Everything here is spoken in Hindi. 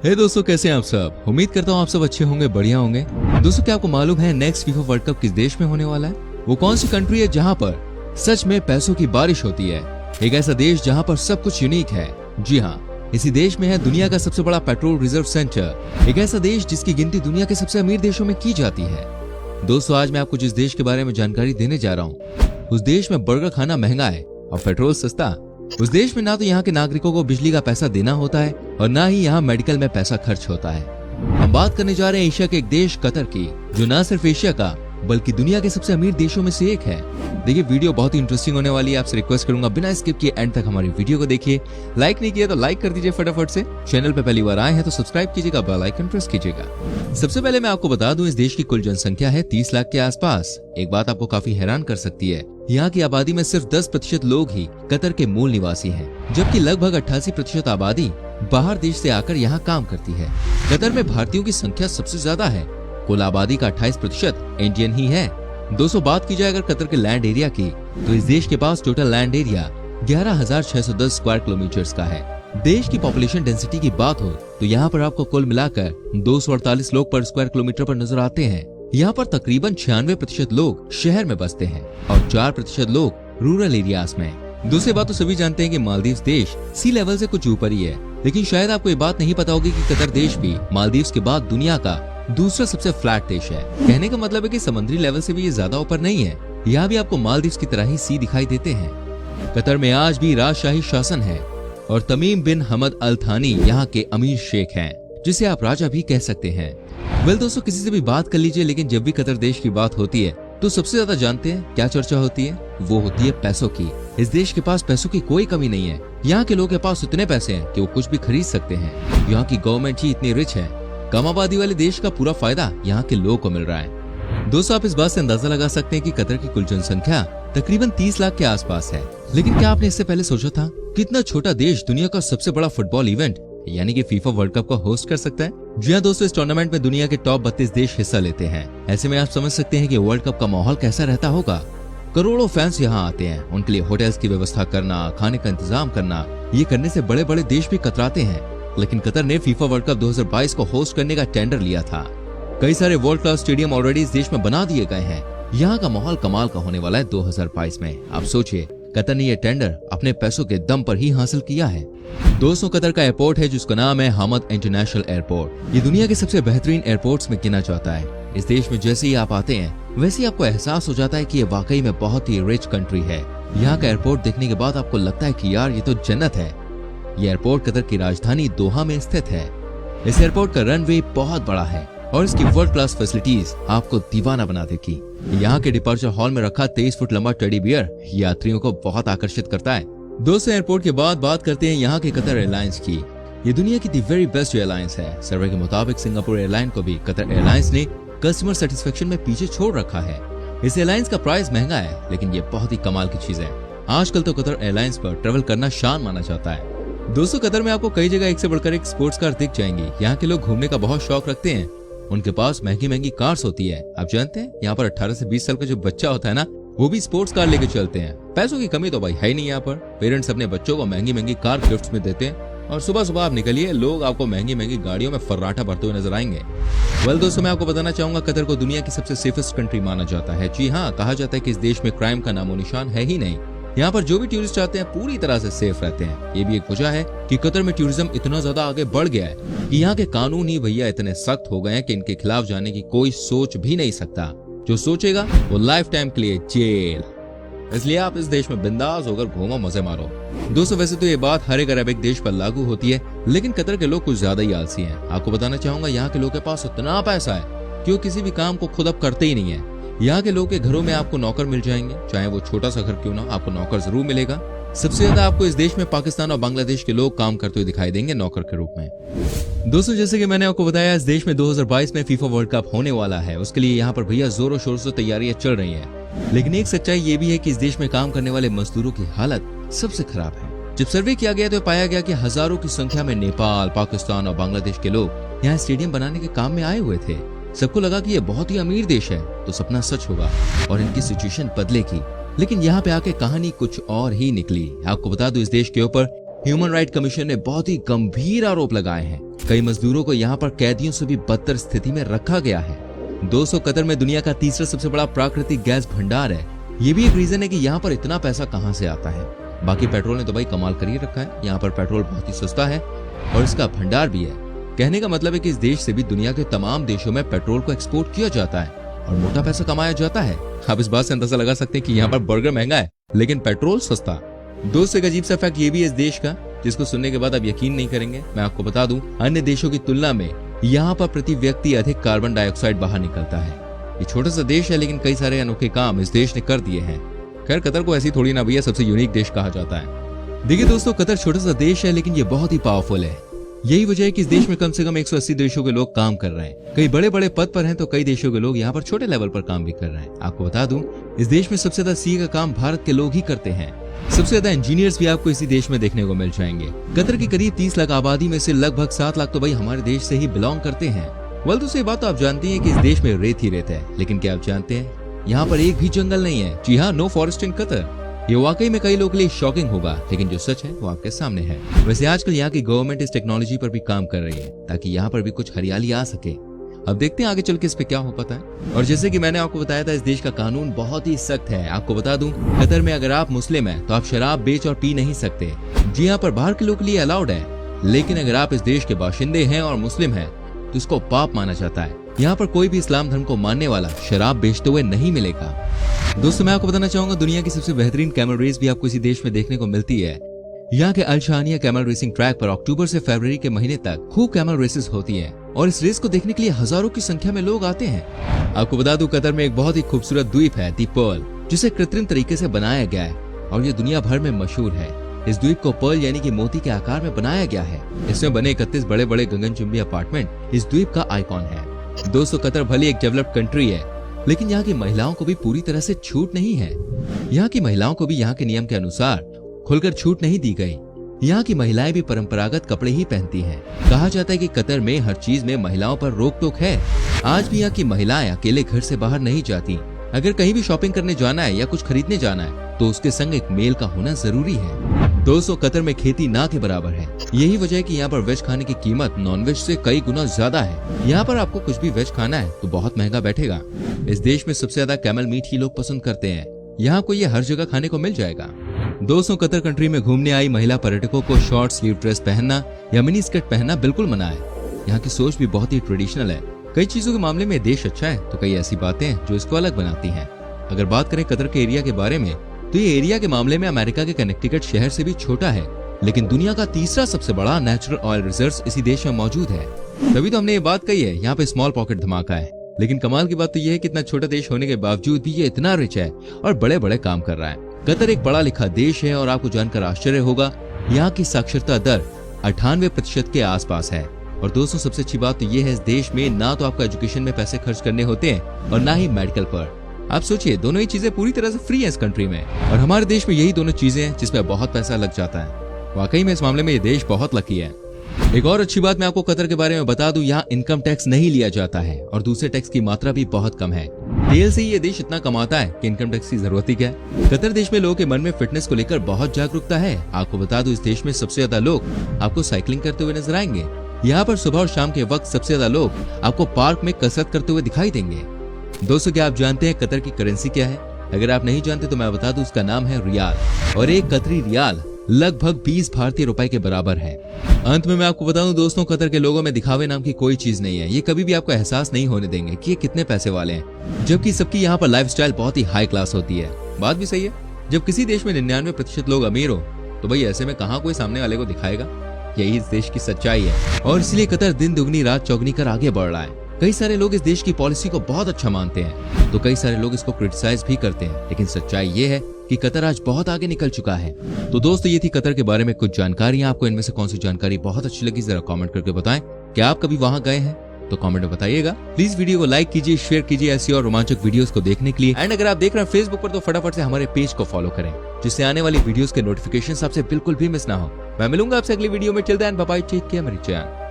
हे दोस्तों, कैसे हैं आप सब। उम्मीद करता हूँ आप सब अच्छे होंगे, बढ़िया होंगे। दोस्तों, क्या आपको मालूम है नेक्स्ट फीफा वर्ल्ड कप किस देश में होने वाला है? वो कौन सी कंट्री है जहाँ पर सच में पैसों की बारिश होती है? एक ऐसा देश जहाँ पर सब कुछ यूनिक है। जी हाँ, इसी देश में है दुनिया का सबसे बड़ा पेट्रोल रिजर्व सेंटर। एक ऐसा देश जिसकी गिनती दुनिया के सबसे अमीर देशों में की जाती है। दोस्तों, आज मैं आपको जिस देश के बारे में जानकारी देने जा रहा हूँ, उस देश में बर्गर खाना महंगा है और पेट्रोल सस्ता। उस देश में ना तो यहाँ के नागरिकों को बिजली का पैसा देना होता है और ना ही यहाँ मेडिकल में पैसा खर्च होता है। हम बात करने जा रहे हैं एशिया के एक देश कतर की, जो ना सिर्फ एशिया का बल्कि दुनिया के सबसे अमीर देशों में से एक है। देखिए, वीडियो बहुत ही इंटरेस्टिंग होने वाली है। आपसे रिक्वेस्ट करूंगा बिना स्किप किए एंड तक हमारी वीडियो को देखिए। लाइक नहीं किया तो लाइक कर दीजिए फटाफट से। चैनल पे पहली बार आए हैं तो सब्सक्राइब कीजिएगा, बेल आइकन प्रेस कीजिएगा। सबसे पहले मैं आपको बता दूं, इस देश की कुल जनसंख्या है 30 लाख के आसपास। एक बात आपको काफी हैरान कर सकती है, यहाँ की आबादी में सिर्फ 10% लोग ही कतर के मूल निवासी हैं, जबकि लगभग 88% आबादी बाहर देश से आकर यहाँ काम करती है। कतर में भारतीयों की संख्या सबसे ज्यादा है। कुल आबादी का 28% इंडियन ही है। दोस्तों, बात की जाए अगर कतर के लैंड एरिया की, तो इस देश के पास total land area 11,610 square kilometre का है। देश की पॉपुलेशन डेंसिटी की बात हो तो यहाँ पर आपको कुल मिलाकर 248 लोग पर स्क्वायर किलोमीटर पर नजर आते हैं। यहाँ पर तकरीबन 96% लोग शहर में बसते हैं और 4% लोग रूरल एरियाज में। दूसरी बात तो सभी जानते हैं कि मालदीव देश सी लेवल से कुछ ऊपर ही है, लेकिन शायद आपको ये बात नहीं पता होगी कि कतर देश भी मालदीव के बाद दुनिया का दूसरा सबसे फ्लैट देश है। कहने का मतलब है कि समुद्री लेवल से भी ये ज्यादा ऊपर नहीं है। यहाँ भी आपको मालदीव की तरह ही सी दिखाई देते हैं। कतर में आज भी राजशाही शासन है और तमीम बिन हमद अल थानी यहाँ के अमीर शेख हैं, जिसे आप राजा भी कह सकते हैं। वेल दोस्तों, किसी से भी बात कर लीजिए, लेकिन जब भी कतर देश की बात होती है तो सबसे ज्यादा जानते हैं क्या चर्चा होती है? वो होती है पैसों की। इस देश के पास पैसों की कोई कमी नहीं है। यहाँ के लोगों के पास इतने पैसे हैं कि वो कुछ भी खरीद सकते हैं। यहाँ की गवर्नमेंट ही इतनी रिच है। कम आबादी वाले देश का पूरा फायदा यहाँ के लोगों को मिल रहा है। दोस्तों, आप इस बात से अंदाजा लगा सकते हैं कि कतर की कुल जनसंख्या तकरीबन 30 लाख के आसपास है। लेकिन क्या आपने इससे पहले सोचा था कि इतना छोटा देश दुनिया का सबसे बड़ा फुटबॉल इवेंट यानी कि फीफा वर्ल्ड कप को होस्ट कर सकता है? जी हाँ दोस्तों, इस टूर्नामेंट में दुनिया के टॉप 32 देश हिस्सा लेते हैं। ऐसे में आप समझ सकते हैं कि वर्ल्ड कप का माहौल कैसा रहता होगा। करोड़ों फैंस यहाँ आते हैं। उनके लिए होटल्स की व्यवस्था करना, खाने का इंतजाम करना, ये करने से बड़े बड़े देश भी कतराते हैं। लेकिन कतर ने फीफा वर्ल्ड कप 2022 को होस्ट करने का टेंडर लिया था। कई सारे वर्ल्ड क्लास स्टेडियम ऑलरेडी इस देश में बना दिए गए हैं। यहाँ का माहौल कमाल का होने वाला है 2022 में। आप सोचिए, कतर ने यह टेंडर अपने पैसों के दम पर ही हासिल किया है। दोस्तों, कतर का एयरपोर्ट है जिसका नाम है हमद इंटरनेशनल एयरपोर्ट। ये दुनिया के सबसे बेहतरीन एयरपोर्ट्स में गिना जाता है। इस देश में जैसे ही आप आते हैं वैसे ही आपको एहसास हो जाता है कि ये वाकई में बहुत ही रिच कंट्री है। यहाँ का एयरपोर्ट देखने के बाद आपको लगता है कि यार ये तो जन्नत है। ये एयरपोर्ट कतर की राजधानी दोहा में स्थित है। इस एयरपोर्ट का रनवे बहुत बड़ा है और इसकी वर्ल्ड क्लास फैसिलिटीज आपको दीवाना बना देगी। यहाँ के डिपार्चर हॉल में रखा 23 फुट लंबा टेडी बियर यात्रियों को बहुत आकर्षित करता है। दोस्तों, एयरपोर्ट के बाद बात करते हैं यहाँ के कतर एयरलाइंस की। ये दुनिया की दी वेरी बेस्ट एयरलाइंस है। सर्वे के मुताबिक सिंगापुर एयरलाइन को भी कतर एयरलाइंस ने कस्टमर सेटिस्फेक्शन में पीछे छोड़ रखा है। इस एयरलाइंस का प्राइस महंगा है, लेकिन ये बहुत ही कमाल की चीज है। आजकल तो कतर एयरलाइंस पर ट्रेवल करना शान माना जाता है। दोस्तों, कतर में आपको कई जगह एक से बढ़कर एक स्पोर्ट्स कार दिख जाएंगी। यहाँ के लोग घूमने का बहुत शौक रखते हैं। उनके पास महंगी महंगी कार्स होती है। आप जानते हैं, यहाँ पर 18 से 20 साल का जो बच्चा होता है ना, वो भी स्पोर्ट्स कार लेके चलते हैं। पैसों की कमी तो भाई है ही नहीं। यहाँ पर पेरेंट्स अपने बच्चों को महंगी महंगी कार गिफ्ट्स में देते हैं और सुबह सुबह आप निकलिए, लोग आपको महंगी महंगी गाड़ियों में फर्राटा भरते हुए नजर आएंगे। वेल दोस्तों, मैं आपको बताना चाहूंगा, कतर को दुनिया की सबसे सेफेस्ट कंट्री माना जाता है। जी हाँ, कहा जाता है कि इस देश में क्राइम का नामो निशान है ही नहीं। यहाँ पर जो भी टूरिस्ट आते हैं पूरी तरह से सेफ रहते हैं। ये भी एक वजह है कि कतर में टूरिज्म इतना ज्यादा आगे बढ़ गया है कि यहाँ के कानून ही भैया इतने सख्त हो गए हैं कि इनके खिलाफ जाने की कोई सोच भी नहीं सकता। जो सोचेगा वो लाइफ टाइम के लिए जेल। इसलिए आप इस देश में बिंदास होकर घूमो, मजे मारो। दोस्तों, वैसे तो ये बात हर एक अरबिक देश पर लागू होती है, लेकिन कतर के लोग कुछ ज्यादा ही आलसी हैं। आपको बताना चाहूंगा, यहाँ के लोग के पास इतना पैसा है कि वो किसी भी काम को खुद अब करते ही नहीं है। यहाँ के लोग के घरों में आपको नौकर मिल जाएंगे, चाहे वो छोटा सा घर क्यों ना, आपको नौकर जरूर मिलेगा। सबसे ज्यादा आपको इस देश में पाकिस्तान और बांग्लादेश के लोग काम करते हुए दिखाई देंगे नौकर के रूप में। दोस्तों, जैसे कि मैंने आपको बताया, इस देश में 2022 में फीफा वर्ल्ड कप होने वाला है। उसके लिए यहाँ पर भैया जोरों शोर से तैयारियां चल रही हैं। लेकिन एक सच्चाई ये भी है कि इस देश में काम करने वाले मजदूरों की हालत सबसे खराब है। जब सर्वे किया गया तो पाया गया कि हजारों की संख्या में नेपाल, पाकिस्तान और बांग्लादेश के लोग यहाँ स्टेडियम बनाने के काम में आए हुए थे। सबको लगा कि ये बहुत ही अमीर देश है तो सपना सच होगा और इनकी सिचुएशन बदलेगी। लेकिन यहाँ पे आके कहानी कुछ और ही निकली। आपको बता दूं, इस देश के ऊपर ह्यूमन राइट कमीशन ने बहुत ही गंभीर आरोप लगाए हैं। कई मजदूरों को यहाँ पर कैदियों से भी बदतर स्थिति में रखा गया है। दोस्तों, कतर में दुनिया का तीसरा सबसे बड़ा प्राकृतिक गैस भंडार है। ये भी एक रीजन है कि यहाँ पर इतना पैसा कहाँ से आता है। बाकी पेट्रोल ने तो भाई कमाल कर ही रखा है। यहाँ पर पेट्रोल बहुत ही सस्ता है और इसका भंडार भी है। कहने का मतलब है कि इस देश से भी दुनिया के तमाम देशों में पेट्रोल को एक्सपोर्ट किया जाता है और मोटा पैसा कमाया जाता है। आप इस बात से अंदाजा लगा सकते हैं कि यहाँ पर बर्गर महंगा है लेकिन पेट्रोल सस्ता। दोस्तों, एक अजीब सा फैक्ट ये भी है इस देश का, जिसको सुनने के बाद आप यकीन नहीं करेंगे। मैं आपको बता दूं, अन्य देशों की तुलना में यहाँ पर प्रति व्यक्ति अधिक कार्बन डाइऑक्साइड बाहर निकलता है। ये छोटा सा देश है लेकिन कई सारे अनोखे काम इस देश ने कर दिए हैं। खैर, कतर को ऐसी थोड़ी ना भैया सबसे यूनिक देश कहा जाता है। देखिए दोस्तों, कतर छोटा सा देश है लेकिन ये बहुत ही पावरफुल है। यही वजह है कि इस देश में कम से कम 180 देशों के लोग काम कर रहे हैं। कई बड़े बड़े पद पर हैं तो कई देशों के लोग यहाँ पर छोटे लेवल पर काम भी कर रहे हैं। आपको बता दूं, इस देश में सबसे ज्यादा सीए का काम भारत के लोग ही करते हैं। सबसे ज्यादा इंजीनियर्स भी आपको इसी देश में देखने को मिल जाएंगे। कतर की करीब 30 लाख आबादी में से लगभग 7 लाख तो भाई हमारे देश से ही बिलोंग करते हैं। वेल, दूसरी बात तो आप जानते हैं कि इस देश में रेत ही रेत है, लेकिन क्या आप जानते हैं यहाँ पर एक भी जंगल नहीं है। जी हाँ, नो फॉरेस्ट इन कतर। ये वाकई में कई लोगों के लिए शॉकिंग होगा, लेकिन जो सच है वो आपके सामने है। वैसे आजकल यहाँ की गवर्नमेंट इस टेक्नोलॉजी पर भी काम कर रही है ताकि यहाँ पर भी कुछ हरियाली आ सके। अब देखते हैं आगे चल के इस पे क्या हो पाता है। और जैसे कि मैंने आपको बताया था, इस देश का कानून बहुत ही सख्त है। आपको बता दूं, कतर में अगर आप मुस्लिम हैं तो आप शराब बेच और पी नहीं सकते। जी यहाँ पर बाहर के लोग के लिए अलाउड है, लेकिन अगर आप इस देश के बाशिंदे हैं और मुस्लिम हैं तो इसको पाप माना जाता है। यहाँ पर कोई भी इस्लाम धर्म को मानने वाला शराब बेचते हुए नहीं मिलेगा। दोस्तों, मैं आपको बताना चाहूंगा, दुनिया की सबसे बेहतरीन कैमल रेस भी आपको इसी देश में देखने को मिलती है। यहाँ के अल शानिया कैमल रेसिंग ट्रैक पर अक्टूबर से फरवरी के महीने तक खूब कैमल रेसेस होती हैं और इस रेस को देखने के लिए हजारों की संख्या में लोग आते हैं। आपको बता दूं, कतर में एक बहुत ही खूबसूरत द्वीप है दी पर्ल, जिसे कृत्रिम तरीके से बनाया गया है और ये दुनिया भर में मशहूर है। इस द्वीप को पर्ल यानी कि मोती के आकार में बनाया गया है। इसमें बने 31 बड़े बड़े गगनचुंबी अपार्टमेंट इस द्वीप का आइकॉन है। दोस्तों, कतर भले एक डेवलप्ड कंट्री है, लेकिन यहाँ की महिलाओं को भी पूरी तरह से छूट नहीं है। यहाँ की महिलाओं को भी यहाँ के नियम के अनुसार खुलकर छूट नहीं दी गई। यहाँ की महिलाएं भी परंपरागत कपड़े ही पहनती हैं। कहा जाता है कि कतर में हर चीज में महिलाओं पर रोक टोक है। आज भी यहाँ की महिलाएं अकेले घर से बाहर नहीं जाती। अगर कहीं भी शॉपिंग करने जाना है या कुछ खरीदने जाना है तो उसके संग एक मेल का होना जरूरी है। दोस्तों, कतर में खेती ना के बराबर है। यही वजह है कि यहाँ पर वेज खाने की कीमत नॉन वेज से कई गुना ज्यादा है। यहाँ पर आपको कुछ भी वेज खाना है तो बहुत महंगा बैठेगा। इस देश में सबसे ज्यादा कैमल मीट ही लोग पसंद करते हैं। यहाँ को ये हर जगह खाने को मिल जाएगा। दोस्तों, कतर कंट्री में घूमने आई महिला पर्यटकों को शॉर्ट स्लीव ड्रेस पहनना या मिनी स्कर्ट पहनना बिल्कुल मना है। यहाँ की सोच भी बहुत ही ट्रेडिशनल है। कई चीजों के मामले में देश अच्छा है तो कई ऐसी बातें हैं जो इसको अलग बनाती हैं। अगर बात करें कतर के एरिया के बारे में तो ये एरिया के मामले में अमेरिका के कनेक्टिकट शहर से भी छोटा है, लेकिन दुनिया का तीसरा सबसे बड़ा नेचुरल ऑयल रिजर्व इसी देश में मौजूद है। तभी तो हमने ये बात कही है, यहाँ पे स्मॉल पॉकेट धमाका है। लेकिन कमाल की बात तो ये है कि इतना छोटा देश होने के बावजूद भी ये इतना रिच है और बड़े बड़े काम कर रहा है। कतर एक पढ़ा लिखा देश है और आपको जानकर आश्चर्य होगा, यहाँ की साक्षरता दर 98% के आसपास है। और दोस्तों, सबसे अच्छी बात तो ये है, इस देश में ना तो आपको एजुकेशन में पैसे खर्च करने होते हैं और ना ही मेडिकल पर। आप सोचिए, दोनों ही चीजें पूरी तरह से फ्री है इस कंट्री में। और हमारे देश में यही दोनों चीजें हैं जिसमें बहुत पैसा लग जाता है। वाकई में इस मामले में ये देश बहुत लकी है। एक और अच्छी बात मैं आपको कतर के बारे में बता दूं, यहाँ इनकम टैक्स नहीं लिया जाता है और दूसरे टैक्स की मात्रा भी बहुत कम है। तेल से ही ये देश इतना कमाता है कि इनकम टैक्स की जरूरत ही क्या है। कतर देश में लोगों के मन में फिटनेस को लेकर बहुत जागरूकता है। आपको बता दूं, इस देश में सबसे ज्यादा लोग आपको साइकिलिंग करते हुए नजर आएंगे। यहाँ पर सुबह और शाम के वक्त सबसे ज्यादा लोग आपको पार्क में कसरत करते हुए दिखाई देंगे। दोस्तों, क्या आप जानते हैं कतर की करेंसी क्या है? अगर आप नहीं जानते तो मैं बता दूं, उसका नाम है रियाल और एक कतरी रियाल लगभग 20 भारतीय रुपए के बराबर है। अंत में मैं आपको बता दूं दोस्तों, कतर के लोगों में दिखावे नाम की कोई चीज नहीं है। ये कभी भी आपको एहसास नहीं होने देंगे कि ये कितने पैसे वाले हैं, जबकि सबकी यहाँ पर लाइफस्टाइल बहुत ही हाई क्लास होती है। बात भी सही है, जब किसी देश में 99% लोग अमीर हो तो भाई ऐसे में कहाँ कोई सामने वाले को दिखाएगा। यही इस देश की सच्चाई है और इसलिए कतर दिन दुगनी रात चौगनी कर आगे बढ़ रहा है। कई सारे लोग इस देश की पॉलिसी को बहुत अच्छा मानते हैं तो कई सारे लोग इसको क्रिटिसाइज भी करते हैं, लेकिन सच्चाई ये है कि कतर आज बहुत आगे निकल चुका है। तो दोस्तों, ये थी कतर के बारे में कुछ जानकारियां। आपको इनमें से कौन सी जानकारी बहुत अच्छी लगी, जरा कमेंट करके बताएं। क्या आप कभी वहां गए हैं? तो कमेंट में बताइएगा। प्लीज वीडियो को लाइक कीजिए, शेयर कीजिए ऐसी और रोमांचक वीडियोस को देखने के लिए। एंड अगर आप देख रहे हैं फेसबुक पर तो फटाफट से हमारे पेज को फॉलो करें, जिससे आने वाली वीडियोस के नोटिफिकेशन आपसे बिल्कुल भी मिस ना हो। मैं मिलूंगा आपसे अगली वीडियो में। Till then bye bye, take care, मेरी जान।